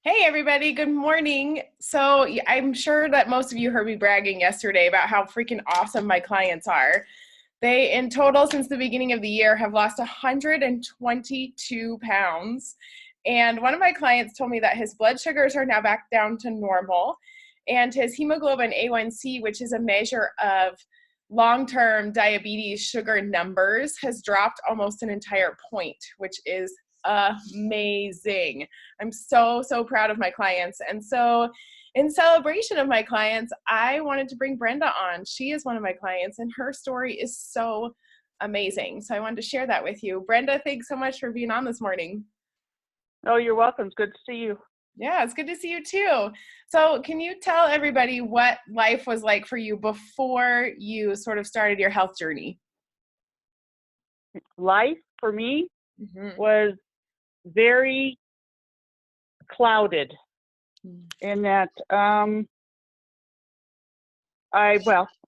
Hey everybody, good morning. So I'm sure that most of you heard me bragging yesterday about how freaking awesome my clients are. They, in total, since the beginning of the year, have lost 122 pounds. And one of my clients told me that his blood sugars are now back down to normal, and his hemoglobin A1C, which is a measure of long-term diabetes sugar numbers, has dropped almost an entire point, which is amazing. I'm so proud of my clients. And so in celebration of my clients, I wanted to bring Brenda on. She is one of my clients and her story is so amazing. So I wanted to share that with you. Brenda, thanks so much for being on this morning. Oh, you're welcome. It's good to see you. Yeah, it's good to see you too. So can you tell everybody what life was like for you before you sort of started your health journey? Life for me Mm-hmm. was very clouded in that I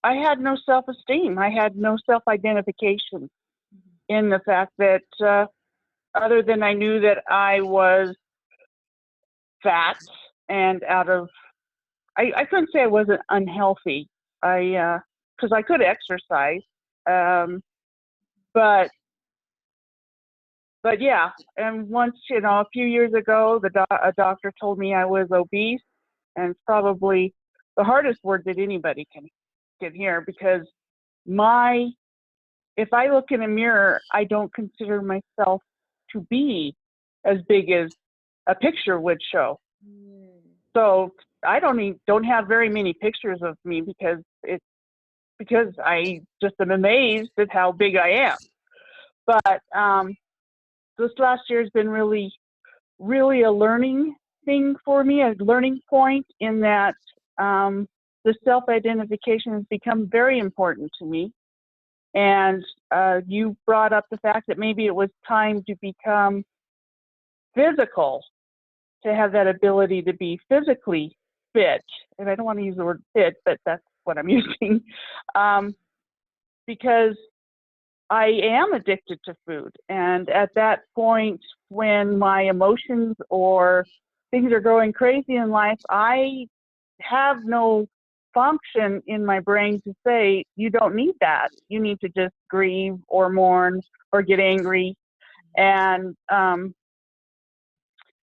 had no self-esteem. I had no self-identification in the fact that other than I knew that I was fat and I couldn't say I wasn't unhealthy. Because I could exercise, um, but yeah, and once, a few years ago, a doctor told me I was obese, and it's probably the hardest word that anybody can hear because my if I look in a mirror, I don't consider myself to be as big as a picture would show. So I don't have very many pictures of me because I just am amazed at how big I am. But this last year has been really a learning thing for me, a learning point in that the self-identification has become very important to me. And you brought up the fact that maybe it was time to become physical, to have that ability to be physically fit. And I don't want to use the word fit, but that's what I'm using. Because I am addicted to food. And at that point, when my emotions or things are going crazy in life, I have no function in my brain to say, you don't need that. You need to just grieve or mourn or get angry. And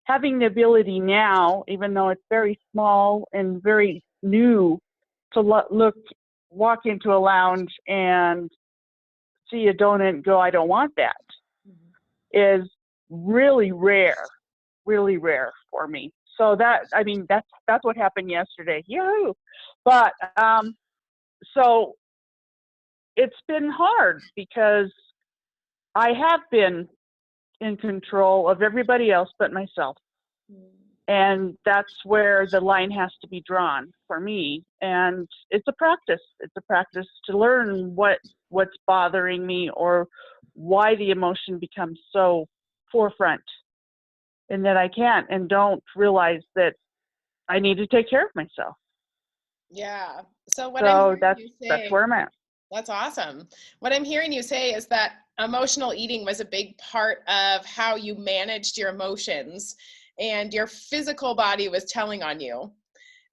having the ability now, even though it's very small and very new, to walk into a lounge and see a donut and go, I don't want that, is really rare for me. So that's what happened yesterday. Yahoo! But so it's been hard because I have been in control of everybody else but myself. And that's where the line has to be drawn for me. And it's a practice. It's a practice to learn what's bothering me or why the emotion becomes so forefront, and that I can't and don't realize that I need to take care of myself. Yeah. So what I'm So hearing that's you that's say, where I'm at. that's awesome. What I'm hearing you say is that emotional eating was a big part of how you managed your emotions and your physical body was telling on you.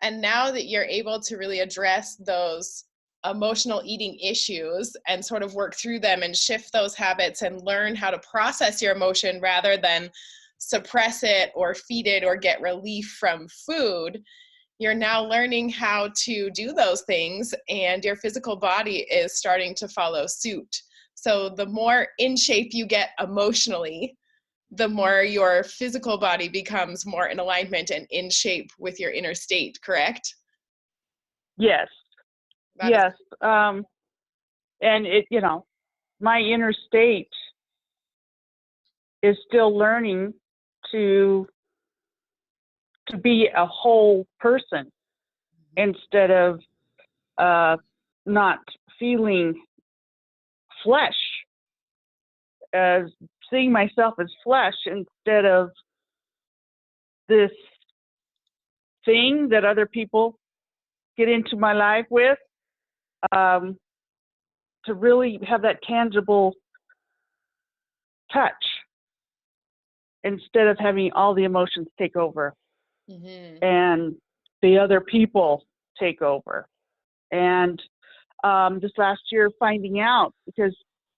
And now that you're able to really address those emotional eating issues and sort of work through them and shift those habits and learn how to process your emotion rather than suppress it or feed it or get relief from food, you're now learning how to do those things and your physical body is starting to follow suit. So the more in shape you get emotionally, the more your physical body becomes more in alignment and in shape with your inner state, correct? Yes. That is. Yes. And my inner state is still learning to be a whole person instead of not feeling flesh, as seeing myself as flesh instead of this thing that other people get into my life with, to really have that tangible touch instead of having all the emotions take over. Mm-hmm. and the other people take over. And this last year, finding out, because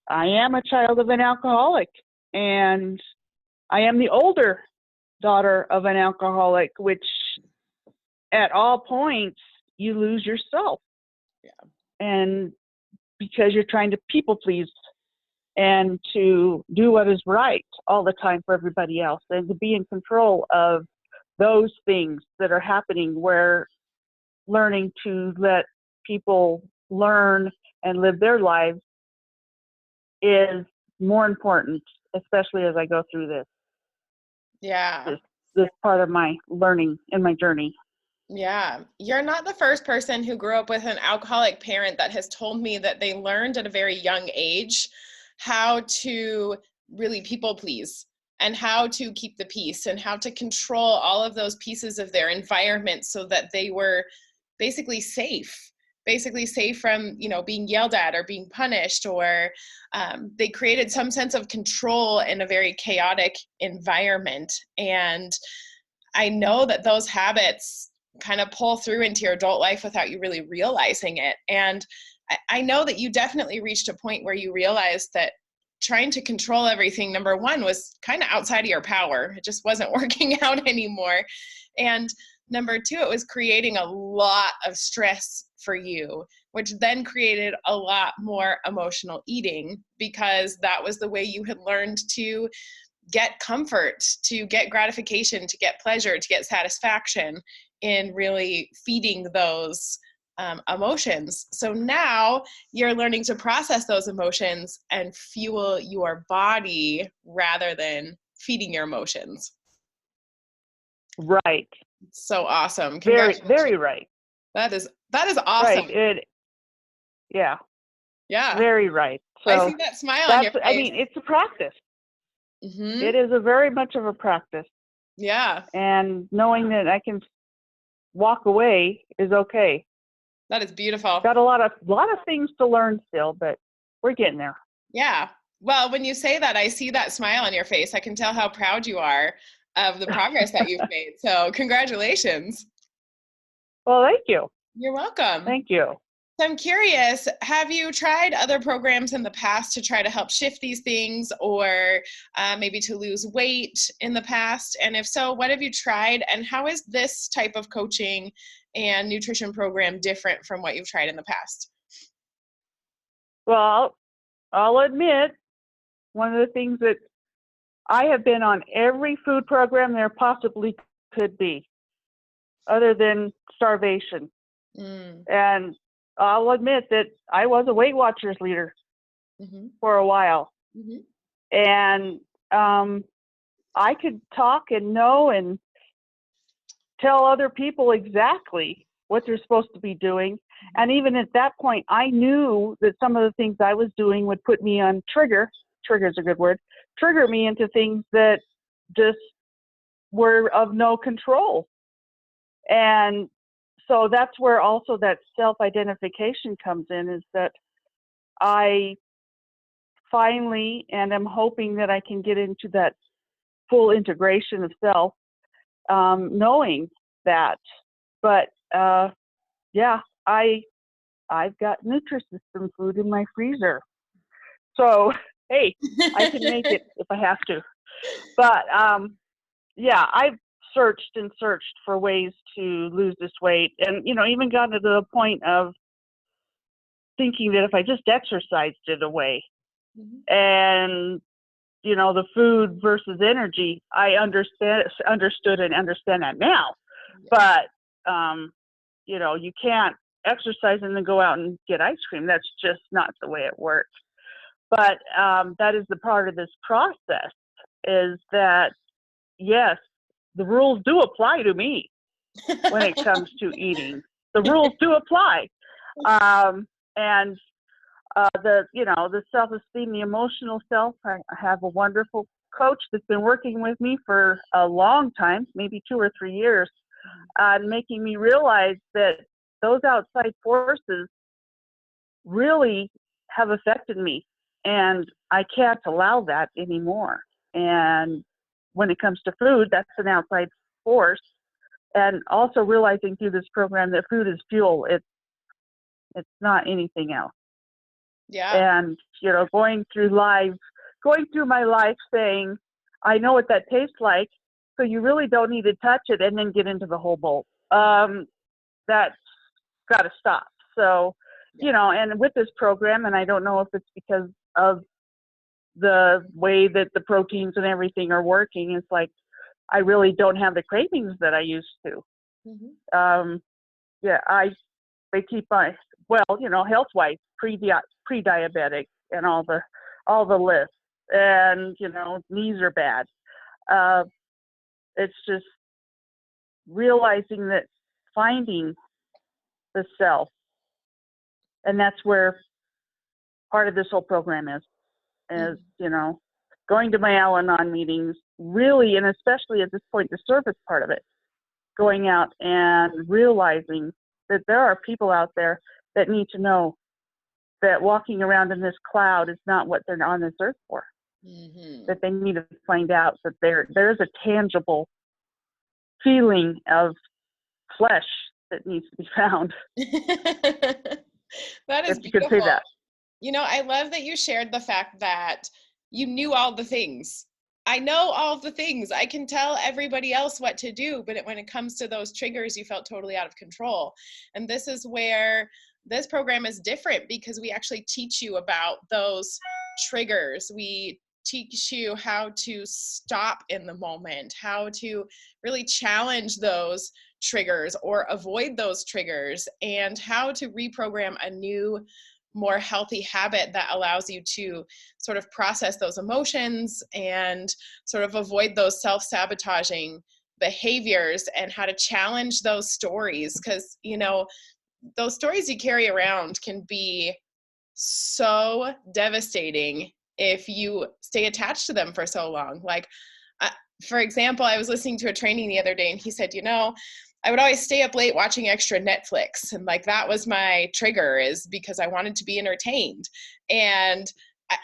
I am a child of an alcoholic, and I am the older daughter of an alcoholic, which at all points you lose yourself. Yeah. And because you're trying to people please and to do what is right all the time for everybody else, and to be in control of those things that are happening, where learning to let people learn and live their lives is more important, especially as I go through Yeah. this part of my learning and my journey. Yeah. You're not the first person who grew up with an alcoholic parent that has told me that they learned at a very young age how to really people please and how to keep the peace and how to control all of those pieces of their environment so that they were basically safe from, being yelled at or being punished, or they created some sense of control in a very chaotic environment. And I know that those habits kind of pull through into your adult life without you really realizing it. And I know that you definitely reached a point where you realized that trying to control everything, number one, was kind of outside of your power. It just wasn't working out anymore. And number two, it was creating a lot of stress for you, which then created a lot more emotional eating, because that was the way you had learned to get comfort, to get gratification, to get pleasure, to get satisfaction in really feeding those emotions. So now you're learning to process those emotions and fuel your body rather than feeding your emotions. Right. So awesome. Very, Congratulations. very right. That is awesome. Right. Yeah, Yeah. very right. I So see that smile on your face. it's a practice. Mm-hmm. It is a very much of a practice. Yeah. And knowing that I can walk away is okay. That is beautiful. Got a lot of things to learn still, but we're getting there. Yeah. Well, when you say that, I see that smile on your face. I can tell how proud you are of the progress that you've made. So congratulations. Well, thank you. You're welcome. Thank you. So I'm curious, have you tried other programs in the past to try to help shift these things, or maybe to lose weight in the past? And if so, what have you tried? And how is this type of coaching and nutrition program different from what you've tried in the past? Well, I'll admit, one of the things that I have been on every food program there possibly could be, other than starvation. Mm. And I'll admit that I was a Weight Watchers leader Mm-hmm. for a while. Mm-hmm. And I could talk and know and tell other people exactly what they're supposed to be doing. And even at that point, I knew that some of the things I was doing would put me on trigger is a good word, trigger me into things that just were of no control. And so that's where also that self-identification comes in, is that I finally, and I'm hoping that I can get into that full integration of self, knowing that. But yeah, I've got Nutrisystem food in my freezer, so hey, I can make it if I have to. But yeah, I've searched and searched for ways to lose this weight, and even gotten to the point of thinking that if I just exercised it away, Mm-hmm. and the food versus energy, I understood and understand that now. But you can't exercise and then go out and get ice cream. That's just not the way it works. But that is the part of this process, is that yes, the rules do apply to me when it comes to eating. The rules do apply, and the self-esteem, the emotional self. I have a wonderful coach that's been working with me for a long time, maybe 2 or 3 years, making me realize that those outside forces really have affected me, and I can't allow that anymore. And when it comes to food, that's an outside force, And also realizing through this program that food is fuel. It's not anything else. Yeah. And, going through my life saying, I know what that tastes like, so you really don't need to touch it, and then get into the whole bowl. That's got to stop. So, and with this program, and I don't know if it's because of the way that the proteins and everything are working, it's like I really don't have the cravings that I used to. Mm-hmm. They keep my, health-wise, pre-diabetic and all the lists, and knees are bad. It's just realizing that, finding the self, and that's where part of this whole program is going to my Al-Anon meetings, really, and especially at this point, the service part of it, going out and realizing that there are people out there that need to know that walking around in this cloud is not what they're on this earth for. Mm-hmm. That they need to find out that there's a tangible feeling of flesh that needs to be found. That is if beautiful. You could say that. I love that you shared the fact that you knew all the things. I know all the things. I can tell everybody else what to do, but when it comes to those triggers, you felt totally out of control. And this is where this program is different, because we actually teach you about those triggers. We teach you how to stop in the moment, how to really challenge those triggers or avoid those triggers, and how to reprogram a new, more healthy habit that allows you to sort of process those emotions and sort of avoid those self-sabotaging behaviors, and how to challenge those stories. Because, those stories you carry around can be so devastating if you stay attached to them for so long. Like, for example, I was listening to a training the other day, and he said, I would always stay up late watching extra Netflix. And like, that was my trigger, is because I wanted to be entertained. And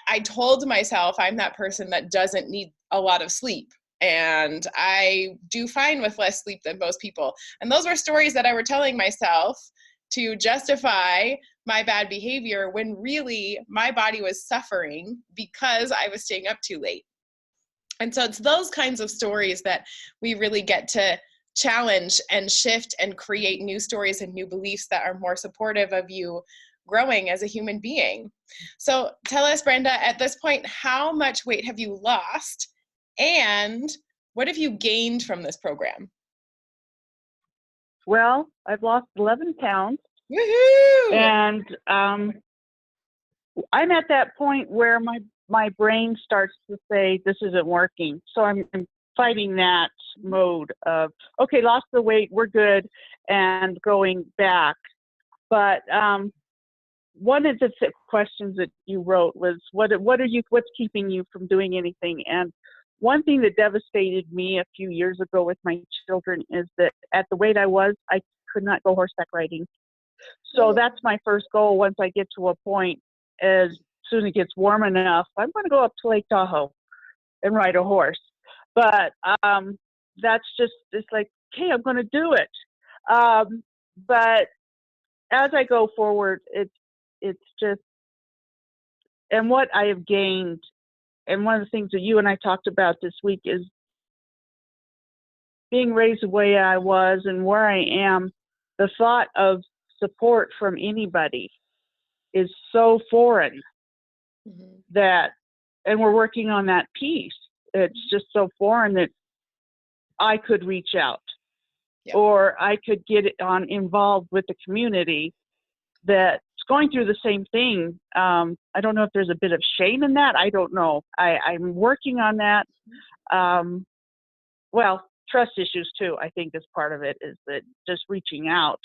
I told myself I'm that person that doesn't need a lot of sleep. And I do fine with less sleep than most people. And those were stories that I were telling myself to justify my bad behavior, when really my body was suffering because I was staying up too late. And so it's those kinds of stories that we really get to challenge and shift and create new stories and new beliefs that are more supportive of you growing as a human being. So tell us, Brenda, at this point, how much weight have you lost, and what have you gained from this program? Well, I've lost 11 pounds. Woohoo! And I'm at that point where my brain starts to say, this isn't working. So I'm fighting that mode of, okay, lost the weight, we're good, and going back. But one of the questions that you wrote was, what's keeping you from doing anything? And one thing that devastated me a few years ago with my children is that at the weight I was, I could not go horseback riding. So that's my first goal. Once I get to a point, as soon as it gets warm enough, I'm going to go up to Lake Tahoe and ride a horse. But that's just, it's like, okay, I'm going to do it. But as I go forward, it's just, and what I have gained, and one of the things that you and I talked about this week is being raised the way I was and where I am. The thought of support from anybody is so foreign that, and we're working on that piece. It's just so foreign that I could reach out, or I could get involved with the community that's going through the same thing. I don't know if there's a bit of shame in that. I don't know. I'm working on that. Well, trust issues too, I think, is part of it, is that just reaching out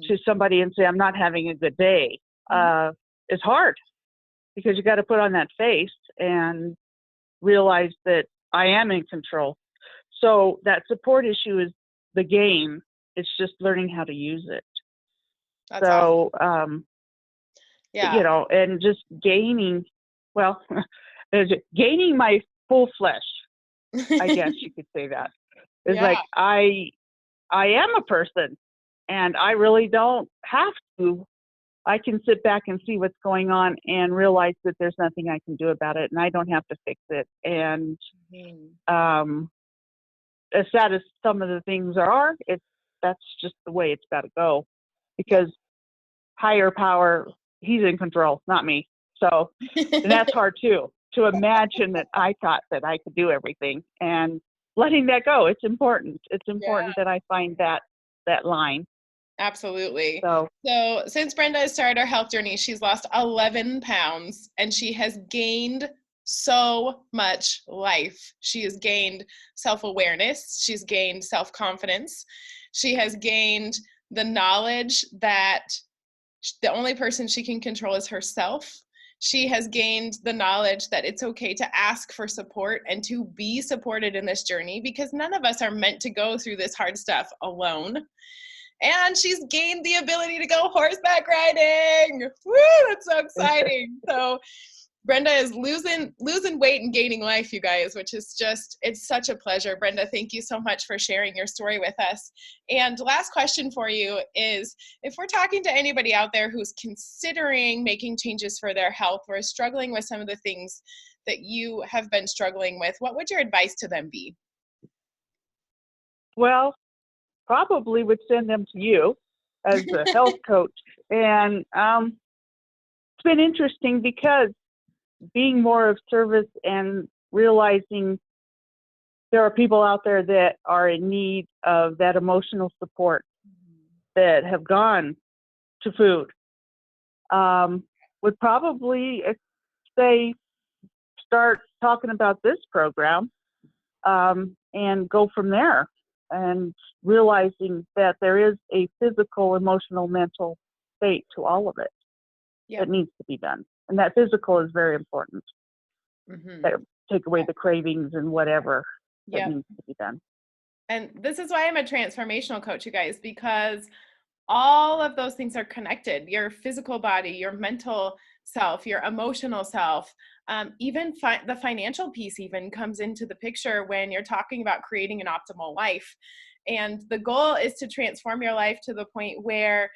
to somebody and say, I'm not having a good day, is hard, because you got to put on that face and realize that I am in control. So that support issue is the game. It's just learning how to use it. That's awesome. And just gaining my full flesh, I guess you could say that. It's like I am a person, and I really don't have to. I can sit back and see what's going on and realize that there's nothing I can do about it, and I don't have to fix it. And as sad as some of the things are, that's just the way it's got to go, because higher power, he's in control, not me. So, and that's hard too, to imagine that I thought that I could do everything, and letting that go. It's important. It's important that I find that line. Absolutely. So since Brenda has started her health journey, she's lost 11 pounds and she has gained so much life. She has gained self-awareness. She's gained self-confidence. She has gained the knowledge that the only person she can control is herself. She has gained the knowledge that it's okay to ask for support and to be supported in this journey, because none of us are meant to go through this hard stuff alone. And she's gained the ability to go horseback riding. Woo, that's so exciting. So Brenda is losing weight and gaining life, you guys, which is just, it's such a pleasure. Brenda, thank you so much for sharing your story with us. And last question for you is, if we're talking to anybody out there who's considering making changes for their health or is struggling with some of the things that you have been struggling with, what would your advice to them be? Well, probably would send them to you as a health coach. And it's been interesting, because being more of service and realizing there are people out there that are in need of that emotional support, that have gone to food, would probably say start talking about this program, and go from there, and realizing that there is a physical, emotional, mental state to all of it that needs to be done. And that physical is very important. That take away the cravings and whatever that needs to be done. And this is why I'm a transformational coach, you guys, because all of those things are connected. Your physical body, your mental self, your emotional self, even the financial piece even comes into the picture when you're talking about creating an optimal life. And the goal is to transform your life to the point where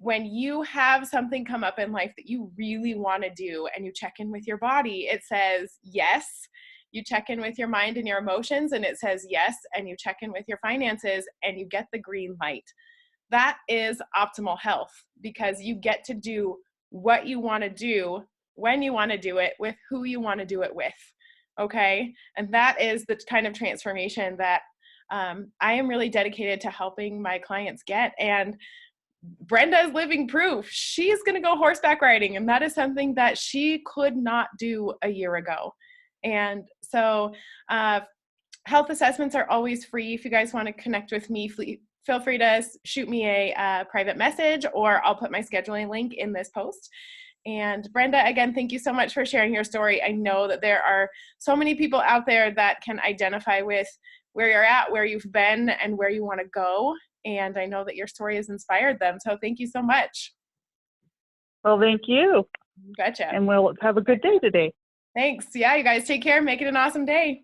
when you have something come up in life that you really want to do and you check in with your body, it says yes. You check in with your mind and your emotions and it says yes. And you check in with your finances and you get the green light. That is optimal health, because you get to do what you want to do, when you want to do it, with who you want to do it with. Okay. And that is the kind of transformation that I am really dedicated to helping my clients get. And Brenda is living proof. She's going to go horseback riding, and that is something that she could not do a year ago. And so health assessments are always free. If you guys want to connect with me, feel free to shoot me a private message, or I'll put my scheduling link in this post. And Brenda, again, thank you so much for sharing your story. I know that there are so many people out there that can identify with where you're at, where you've been, and where you want to go. And I know that your story has inspired them. So thank you so much. Well, thank you. Gotcha. And we'll have a good day today. Thanks. Yeah, you guys take care. Make it an awesome day.